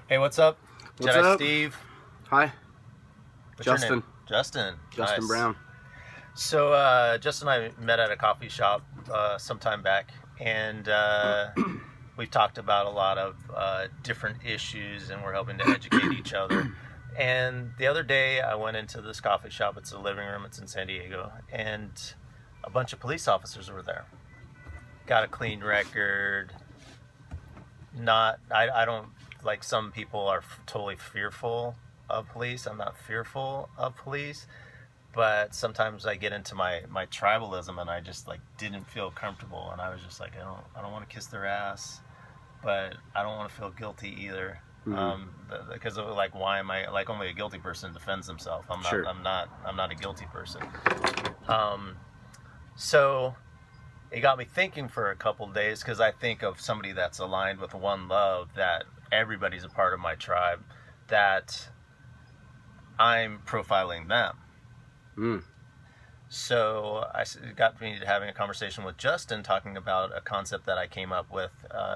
Hey, what's up? What's Jedi up? Steve. Hi. What's your Justin. name? Justin. Justin Nice. Brown. So, Justin and I met at a coffee shop some time back, and we've talked about a lot of different issues, and we're helping to educate each other. And the other day, I went into this coffee shop. It's a living room. It's in San Diego, and a bunch of police officers were there. Got a clean record. I don't, like some people are totally fearful of police. I'm not fearful of police, but sometimes I get into my tribalism, and I just like didn't feel comfortable, and I was just like, I don't want to kiss their ass, but I don't want to feel guilty either. Because of, like, why am I, like, only a guilty person defends himself. I'm not. Sure. I'm not a guilty person. So it got me thinking for a couple days, because I think of somebody that's aligned with One Love, that everybody's a part of my tribe, that I'm profiling them. So it got me to having a conversation with Justin, talking about a concept that I came up with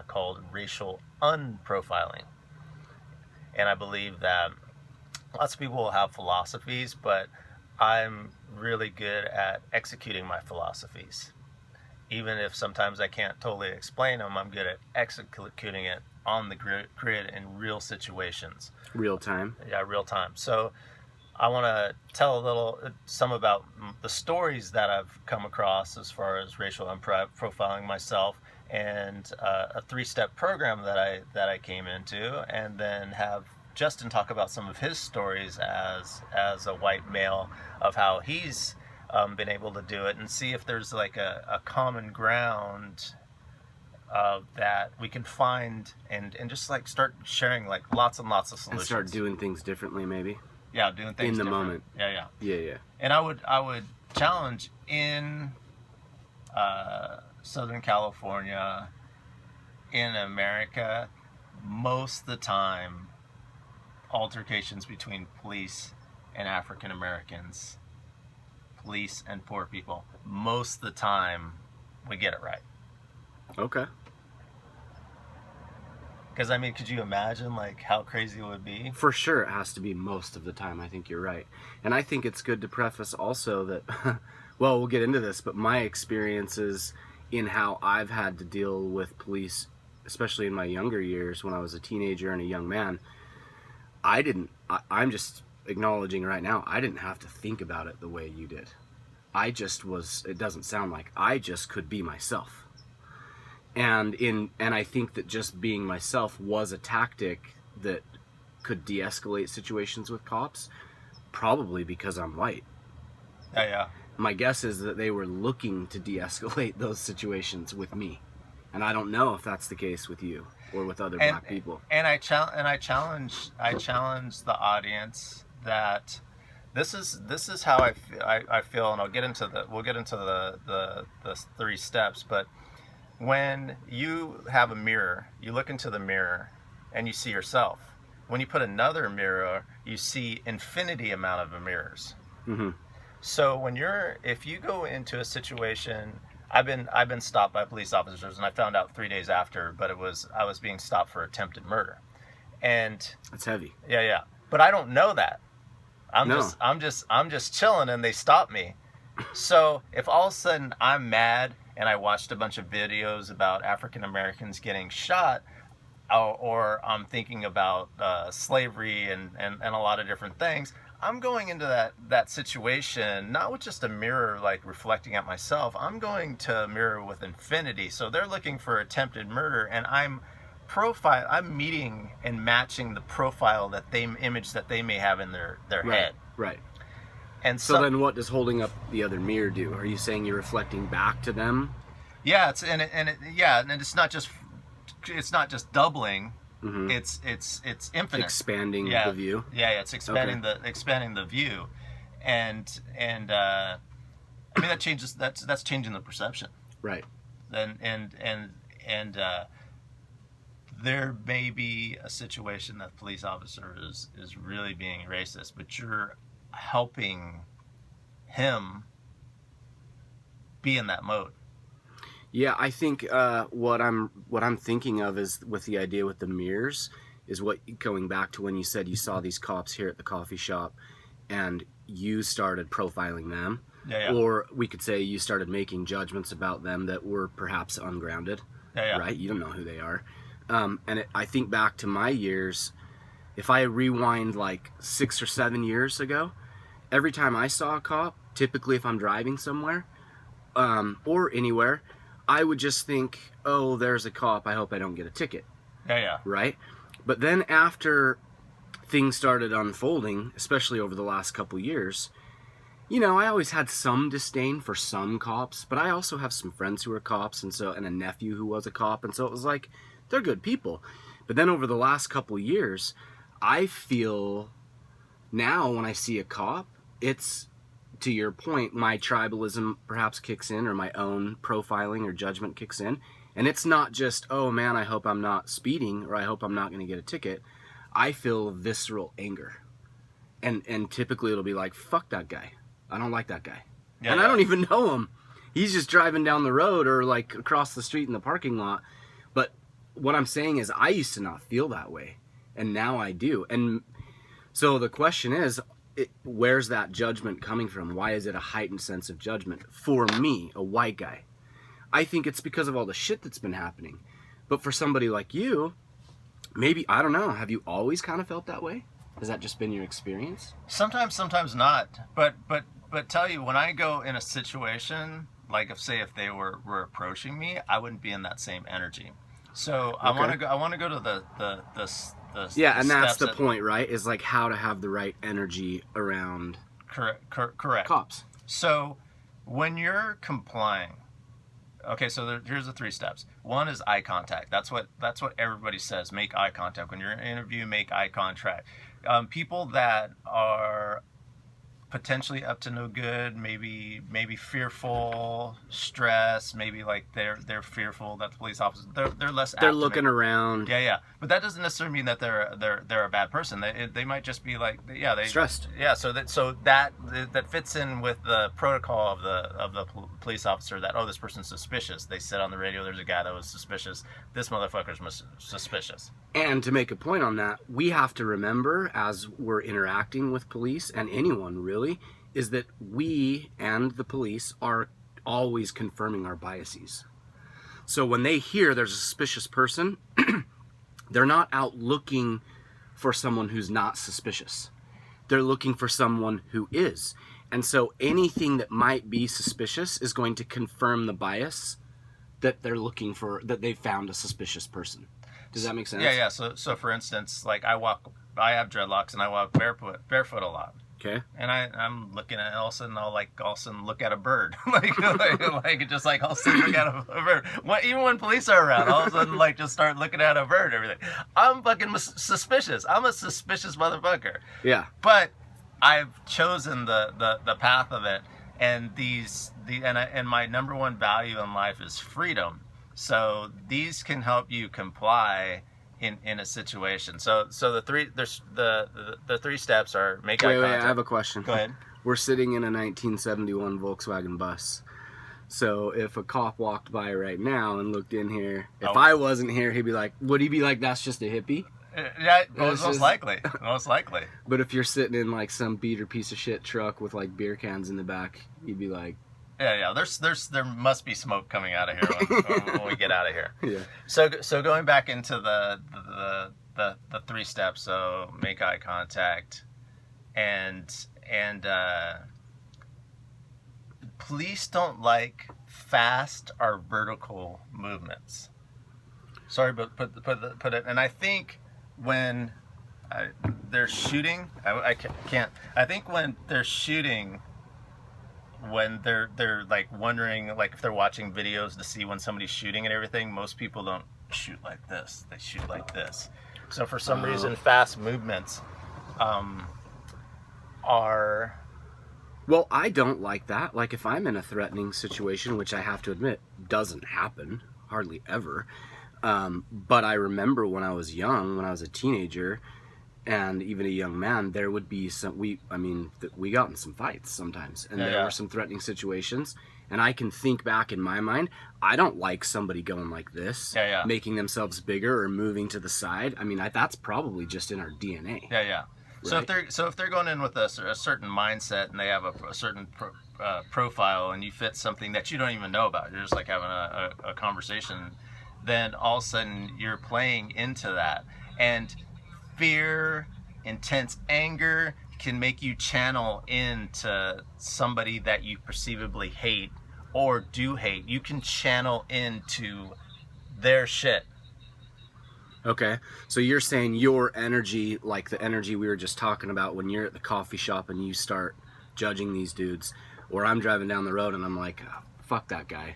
called racial unprofiling. And I believe that lots of people will have philosophies, but I'm really good at executing my philosophies. Even if sometimes I can't totally explain them, I'm good at executing it on the grid in real situations. Real time. Yeah, real time. So I want to tell some about the stories that I've come across as far as racial profiling myself, and a 3-step program that I came into, and then have Justin talk about some of his stories as a white male, of how he's been able to do it, and see if there's like a common ground that we can find, and just like start sharing like lots and lots of solutions. And start doing things differently, maybe. Yeah, doing things in the different. moment. Yeah. And I would challenge in Southern California, in America, most of the time, altercations between police and African Americans, police and poor people, most of the time we get it right. Okay. Because, I mean, could you imagine like how crazy it would be? For sure, it has to be most of the time. I think you're right. And I think it's good to preface also that, well, we'll get into this, but my experiences in how I've had to deal with police, especially in my younger years when I was a teenager and a young man, I'm just acknowledging right now, I didn't have to think about it the way you did. I just was, it doesn't sound like, I just could be myself. And I think that just being myself was a tactic that could de-escalate situations with cops, probably because I'm white. Yeah. My guess is that they were looking to de-escalate those situations with me. And I don't know if that's the case with you or with other black people. And I challenge the audience that this is how I feel, and we'll get into the 3 steps, but when you have a mirror, you look into the mirror and you see yourself. When you put another mirror, you see infinity amount of mirrors. Mm-hmm. So if you go into a situation, I've been stopped by police officers, and I found out 3 days after, but I was being stopped for attempted murder. And that's heavy. Yeah. But I don't know that. I'm just chilling, and they stop me. So if all of a sudden I'm mad, and I watched a bunch of videos about African Americans getting shot, or I'm thinking about slavery and a lot of different things, I'm going into that situation not with just a mirror like reflecting at myself. I'm going to a mirror with infinity. So they're looking for attempted murder, and I'm meeting and matching the profile image that they may have in their head. Right. And so then what does holding up the other mirror do? Are you saying you're reflecting back to them? Yeah, and it's not just doubling. Mm-hmm. It's infinite. Expanding the view. Yeah, it's expanding the view, and I mean that's changing the perception. Right. And there may be a situation that police officer is really being racist, but you're helping him be in that mode. Yeah, I think what I'm thinking of is with the idea with the mirrors is what, going back to when you said you saw these cops here at the coffee shop and you started profiling them. Yeah. Or we could say you started making judgments about them that were perhaps ungrounded. Yeah. Right? You don't know who they are. I think back to my years, if I rewind like 6 or 7 years ago, every time I saw a cop, typically if I'm driving somewhere or anywhere, I would just think, oh, there's a cop, I hope I don't get a ticket. Yeah. Right? But then after things started unfolding, especially over the last couple years, you know, I always had some disdain for some cops, but I also have some friends who are cops and a nephew who was a cop, and so it was like, they're good people. But then over the last couple years, I feel now when I see a cop, it's, to your point, my tribalism perhaps kicks in, or my own profiling or judgment kicks in. And it's not just, oh man, I hope I'm not speeding, or I hope I'm not going to get a ticket. I feel visceral anger. And typically it'll be like, fuck that guy. I don't like that guy. Yeah, and I don't even know him. He's just driving down the road or like across the street in the parking lot. But what I'm saying is I used to not feel that way. And now I do. And so the question is, where's that judgment coming from? Why is it a heightened sense of judgment for me, a white guy? I think it's because of all the shit that's been happening. But for somebody like you, maybe, I don't know, have you always kind of felt that way? Has that just been your experience? Sometimes not. But tell you, when I go in a situation, like if they were approaching me, I wouldn't be in that same energy. So okay. I want to go to the yeah, and that's the point, right? Is like how to have the right energy around correct cops. So when you're complying, okay, so here's the 3 steps. 1 is eye contact. That's what everybody says. Make eye contact. When you're in an interview, make eye contact. People that are potentially up to no good, maybe fearful, stressed, maybe like they're fearful that the police officers they're less apt they're looking around. Yeah. But that doesn't necessarily mean that they're a bad person. They might just be like they stressed. Yeah, so that fits in with the protocol of the police officer that, oh, this person's suspicious. They said on the radio there's a guy that was suspicious. This motherfucker's suspicious. And to make a point on that, we have to remember as we're interacting with police and anyone really, is that we and the police are always confirming our biases. So when they hear there's a suspicious person, they're not out looking for someone who's not suspicious. They're looking for someone who is. And so anything that might be suspicious is going to confirm the bias that they're looking for, that they found a suspicious person. Does that make sense? Yeah. So for instance, like I have dreadlocks and I walk barefoot a lot. Okay. And I'm looking at, all of a sudden I'll look at a bird. like all of a sudden look at a bird. Even when police are around, all of a sudden just start looking at a bird and everything. I'm fucking suspicious. I'm a suspicious motherfucker. Yeah. But I've chosen the path of it, and and my number one value in life is freedom. So these can help you comply in a situation. So the 3 steps are make eye contact. Wait, I have a question. Go ahead. We're sitting in a 1971 Volkswagen bus. So if a cop walked by right now and looked in here, if I wasn't here, would he be like, that's just a hippie? Yeah, most likely. But if you're sitting in like some beater piece of shit truck with like beer cans in the back, you'd be like, yeah. There must be smoke coming out of here when we get out of here. Yeah. So going back into the 3 steps. So make eye contact, and police don't like fast or vertical movements. Sorry, but put it. And I think when they're shooting, I can't. I think when they're shooting. When they're like wondering, like if they're watching videos to see when somebody's shooting and everything, most people don't shoot like this. They shoot like this. So for some reason, fast movements are... Well, I don't like that. Like if I'm in a threatening situation, which I have to admit doesn't happen hardly ever. But I remember when I was young, when I was a teenager, and even a young man, there would be we got in some fights sometimes, and there were some threatening situations, and I can think back in my mind, I don't like somebody going like this, making themselves bigger or moving to the side. I mean, that's probably just in our DNA. Yeah. Right? So if they're going in with a certain mindset and they have a certain profile, and you fit something that you don't even know about, you're just like having a conversation, then all of a sudden you're playing into that, and fear, intense anger can make you channel into somebody that you perceivably hate or do hate. You can channel into their shit. Okay, so you're saying your energy, like the energy we were just talking about when you're at the coffee shop and you start judging these dudes, or I'm driving down the road and I'm like, oh, fuck that guy.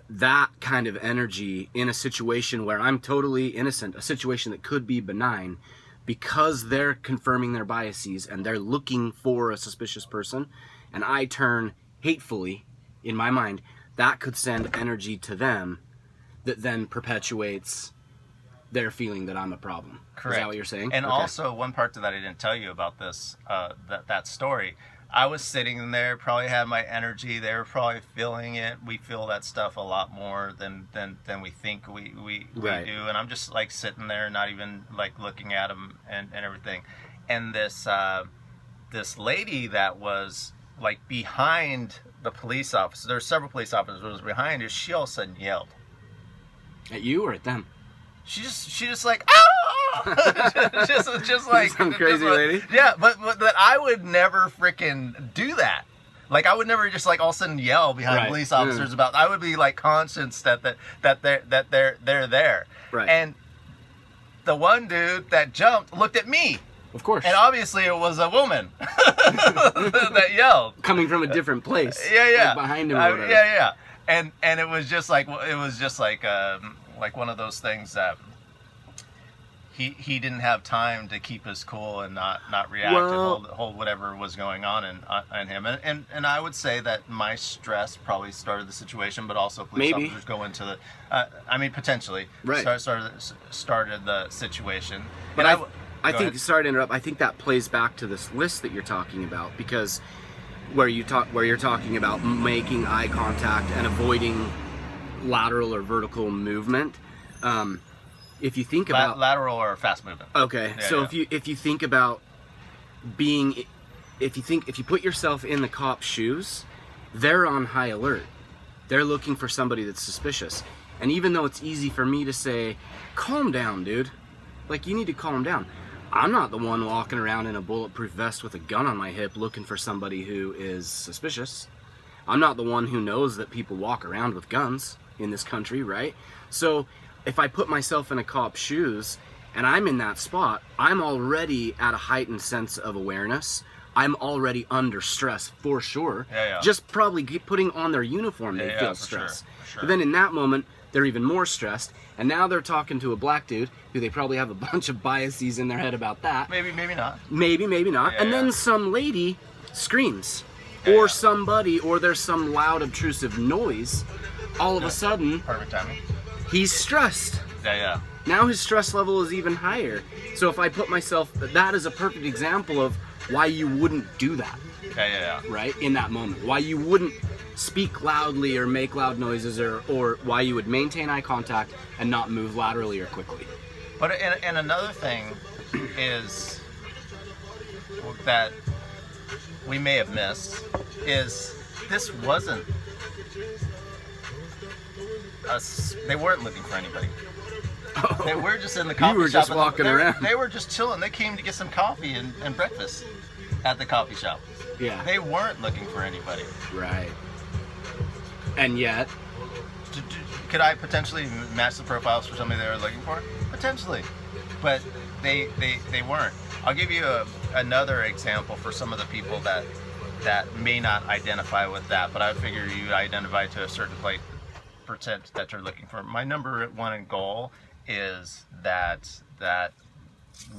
That kind of energy in a situation where I'm totally innocent, a situation that could be benign, because they're confirming their biases and they're looking for a suspicious person, and I turn hatefully in my mind, that could send energy to them that then perpetuates their feeling that I'm a problem. Correct. Is that what you're saying? And also, one part that I didn't tell you about this, that story, I was sitting there, probably had my energy. They were probably feeling it. We feel that stuff a lot more than we think we right. do. And I'm just like sitting there, not even like looking at them and everything. And this lady that was like behind the police officer, there's several police officers behind her, she all of a sudden yelled. At you or at them? She just like, ah! just like some crazy lady. Yeah, but that I would never freaking do that. Like I would never just like all of a sudden yell behind police officers about. I would be like conscious that they're there. Right. And the one dude that jumped looked at me. Of course. And obviously it was a woman that yelled. Coming from a different place. Yeah. Like behind him or whatever. Yeah. And it was just like one of those things that he didn't have time to keep his cool and not react and hold whatever was going on in him. And I would say that my stress probably started the situation, but also police officers go into the potentially started the situation. But I think, sorry to interrupt, I think that plays back to this list that you're talking about, because where you're talking about making eye contact and avoiding lateral or vertical movement. If you think about lateral or fast movement. Okay, if you think about if you put yourself in the cop's shoes, they're on high alert. They're looking for somebody that's suspicious. And even though it's easy for me to say, calm down, dude. Like, you need to calm down. I'm not the one walking around in a bulletproof vest with a gun on my hip looking for somebody who is suspicious. I'm not the one who knows that people walk around with guns in this country, right? So if I put myself in a cop's shoes and I'm in that spot, I'm already at a heightened sense of awareness. I'm already under stress for sure. Just probably putting on their uniform, they feel stress. Sure. But then in that moment, they're even more stressed, and now they're talking to a black dude who they probably have a bunch of biases in their head about that. Maybe not. Maybe not. And then some lady screams, or somebody, or there's some loud obtrusive noise. All of a sudden, perfect timing. He's stressed. Yeah. Now his stress level is even higher. So if I put myself, that is a perfect example of why you wouldn't do that. Yeah. Right? In that moment. Why you wouldn't speak loudly or make loud noises, or why you would maintain eye contact and not move laterally or quickly. But and another thing is that we may have missed is this wasn't us. They weren't looking for anybody. Oh, they were just in the coffee shop. You were just walking around. They were just chilling. They came to get some coffee and breakfast at the coffee shop. Yeah. They weren't looking for anybody. Right. And yet, could I potentially match the profiles for somebody they were looking for? Potentially, but they weren't. I'll give you another example for some of the people that may not identify with that, but I figure you identify to a certain percent that you're looking for. My number one goal is that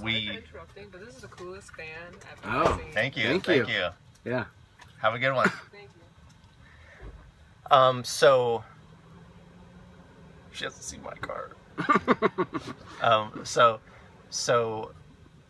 we. I'm interrupting, but this is the coolest fan I've ever seen. Thank you. Yeah. Have a good one. Thank you. So she hasn't seen my card. So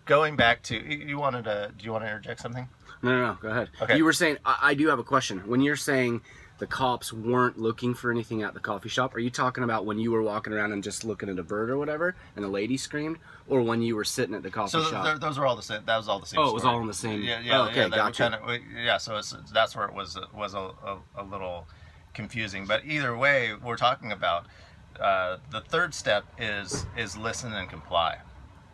going back to, do you want to interject something? No, go ahead. Okay. You were saying, I do have a question. When you're saying the cops weren't looking for anything at the coffee shop? Are you talking about when you were walking around and just looking at a bird or whatever, and the lady scremed, or when you were sitting at the coffee shop? Those were all the same. That was all the same. Oh, story. it was all in the same. Yeah, oh, okay, gotcha. So that's where it was a little confusing. But either way, we're talking about the third step is listen and comply.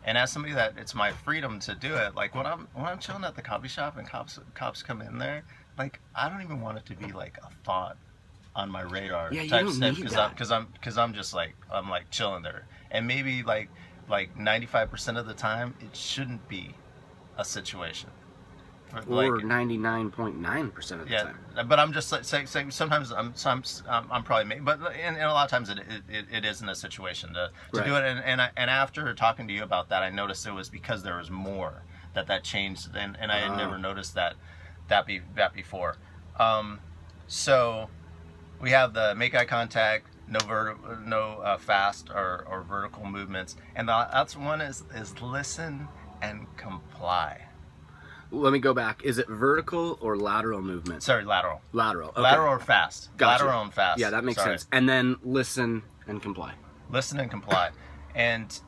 And as somebody that it's my freedom to do it, like when I'm chilling at the coffee shop and cops come in there, like I don't even want it to be like a thought on my radar type stuff because I'm just like I'm like chilling there, and maybe like 95% of the time it shouldn't be a situation. Or 99.9% of the time. But I'm just like saying sometimes I'm probably but and a lot of times it isn't a situation to do it, and after talking to you about that, I noticed it was because there was more that changed, and I had never noticed that before. So we have the make eye contact, no fast or vertical movements, and that's one is listen and comply. Let me go back. Is it vertical or lateral movement? Sorry, lateral. Lateral. Okay. Lateral or fast. Gotcha. Lateral and fast. Yeah, that makes sense. And then listen and comply. Listen and comply. And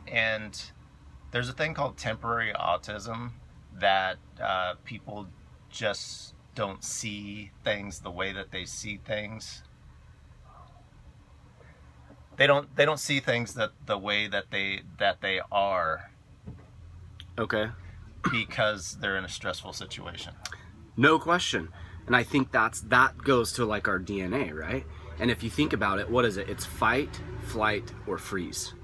there's a thing called temporary autism that people just don't see things the way that they see things. They don't see things the way that they are. Okay. Because they're in a stressful situation. No question. And I think that goes to like our DNA, right? And if you think about it, what is it? It's fight, flight, or freeze.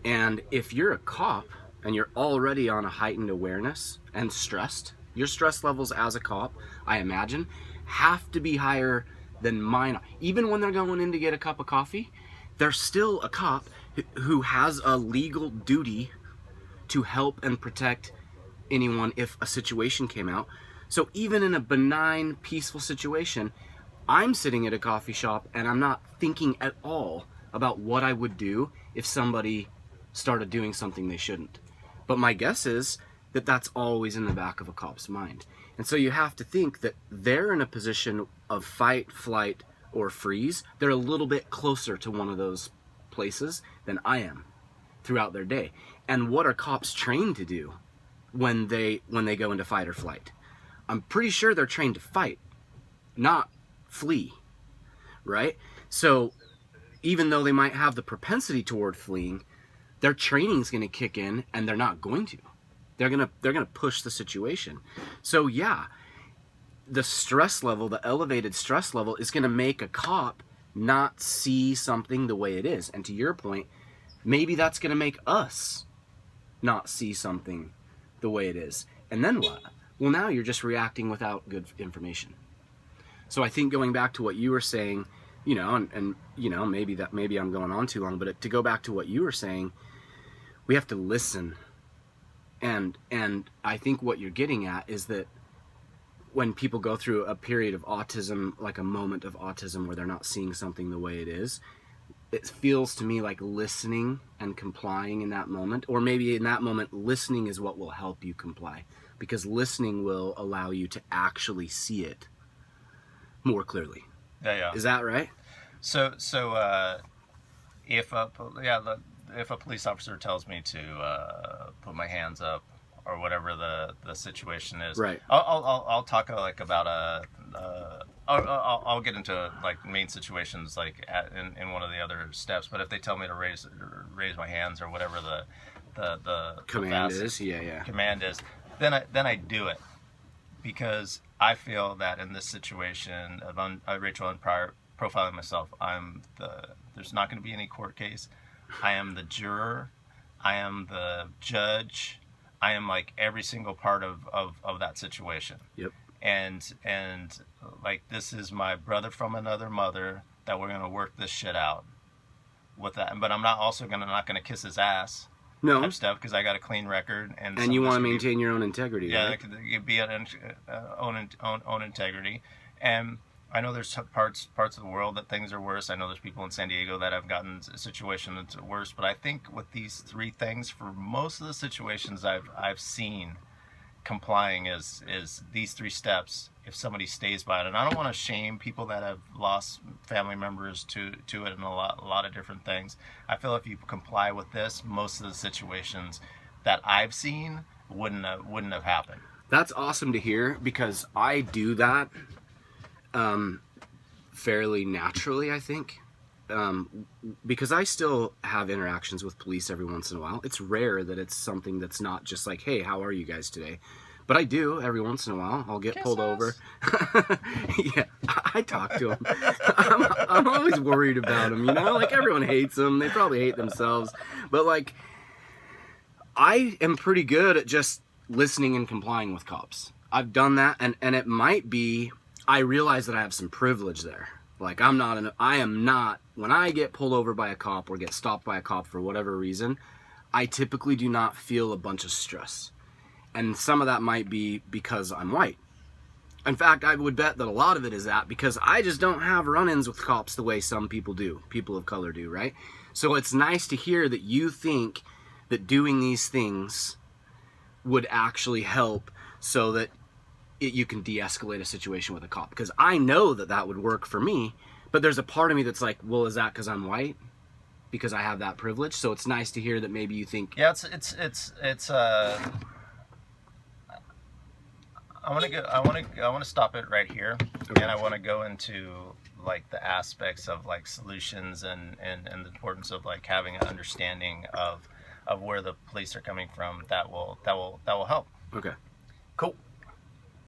And if you're a cop and you're already on a heightened awareness and stressed, your stress levels as a cop, I imagine, have to be higher than mine. Even when they're going in to get a cup of coffee, they're still a cop who has a legal duty to help and protect anyone if a situation came out. So even in a benign, peaceful situation, I'm sitting at a coffee shop and I'm not thinking at all about what I would do if somebody started doing something they shouldn't. But my guess is that that's always in the back of a cop's mind. And so you have to think that they're in a position of fight, flight, or freeze. They're a little bit closer to one of those places than I am throughout their day. And what are cops trained to do when they go into fight or flight? I'm pretty sure they're trained to fight, not flee, right? So even though they might have the propensity toward fleeing, their training's going to kick in, and they're not going to. They're going to push the situation. So yeah, the stress level, the elevated stress level, is going to make a cop not see something the way it is. And to your point, maybe that's going to make us not see something the way it is. And then what? Well, now you're just reacting without good information. So I think going back to what you were saying, and maybe I'm going on too long, but to go back to what you were saying, we have to listen. And I think what you're getting at is that when people go through a period of autism, like a moment of autism where they're not seeing something the way it is, it feels to me like listening and complying in that moment, or maybe in that moment, listening is what will help you comply, because listening will allow you to actually see it more clearly. Yeah. Is that right? So if a police officer tells me to put my hands up or whatever the situation is, right? I'll talk like about I'll get into like main situations like in one of the other steps. But if they tell me to raise my hands or whatever the command is, command is, then I do it, because I feel that in this situation of racial profiling myself, there's not going to be any court case. I am the juror. I am the judge. I am like every single part of that situation. Yep. And like, this is my brother from another mother that we're gonna work this shit out with that. But I'm not gonna kiss his ass. No. Type stuff, because I got a clean record, and you want to maintain your own integrity. Yeah, right? It be own integrity. And I know there's parts of the world that things are worse. I know there's people in San Diego that have gotten a situation that's worse. But I think with these three things, for most of the situations I've seen, complying is these 3 steps. If somebody stays by it, and I don't want to shame people that have lost family members to it and a lot of different things. I feel if you comply with this, most of the situations that I've seen wouldn't have happened. That's awesome to hear, because I do that fairly naturally, I think. Because I still have interactions with police every once in a while. It's rare that it's something that's not just like, hey, how are you guys today? But I do every once in a while. I'll get pulled over. Yeah, I talk to them. I'm always worried about them, you know? Like, everyone hates them. They probably hate themselves. But, like, I am pretty good at just listening and complying with cops. I've done that, and it might be, I realize that I have some privilege there. Like, I am not, when I get pulled over by a cop or get stopped by a cop for whatever reason, I typically do not feel a bunch of stress. And some of that might be because I'm white. In fact, I would bet that a lot of it is that because I just don't have run-ins with cops the way some people do. People of color do, right? So it's nice to hear that you think that doing these things would actually help so that you can de-escalate a situation with a cop. Because I know that that would work for me, but there's a part of me that's like, well, is that because I'm white? Because I have that privilege? So it's nice to hear that maybe you think... Yeah, it's I want to stop it right here, Okay. and I want to go into like the aspects of like solutions and the importance of like having an understanding of where the police are coming from that will help. Okay. Cool.